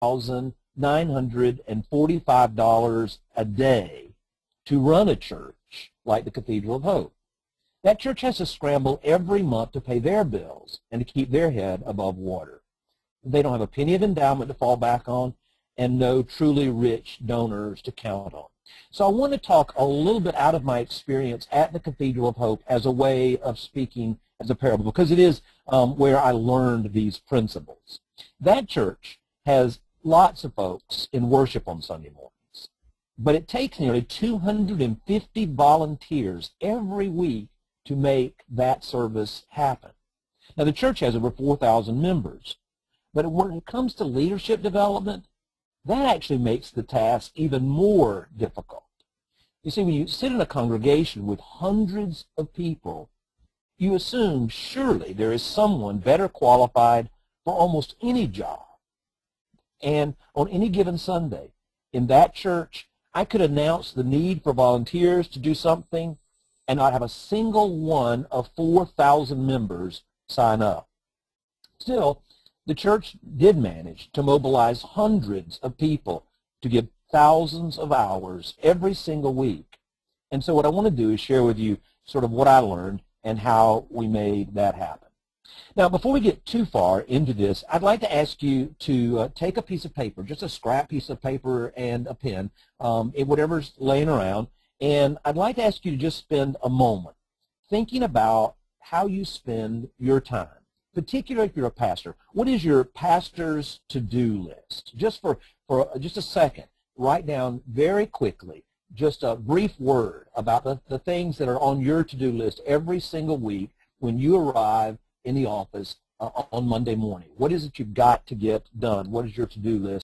$2,945 a day to run a church like the Cathedral of Hope. That church has to scramble every month to pay their bills and to keep their head above water. They don't have a penny of endowment to fall back on and no truly rich donors to count on. So I want to talk a little bit out of my experience at the Cathedral of Hope as a way of speaking as a parable, because it is where I learned these principles. That church has lots of folks in worship on Sunday mornings, but it takes nearly 250 volunteers every week to make that service happen. Now, the church has over 4,000 members, but when it comes to leadership development, that actually makes the task even more difficult. You see, when you sit in a congregation with hundreds of people, you assume surely there is someone better qualified for almost any job. And on any given Sunday, in that church, I could announce the need for volunteers to do something and not have a single one of 4,000 members sign up. Still, the church did manage to mobilize hundreds of people to give thousands of hours every single week. And so what I want to do is share with you sort of what I learned and how we made that happen. Now, before we get too far into this, I'd like to ask you to take a piece of paper, just a scrap piece of paper and a pen, whatever's laying around, and I'd like to ask you to just spend a moment thinking about how you spend your time, particularly if you're a pastor. What is your pastor's to-do list? Just for just a second, write down very quickly just a brief word about the things that are on your to-do list every single week when you arrive in the office on Monday morning. What is it you've got to get done? What is your to-do list?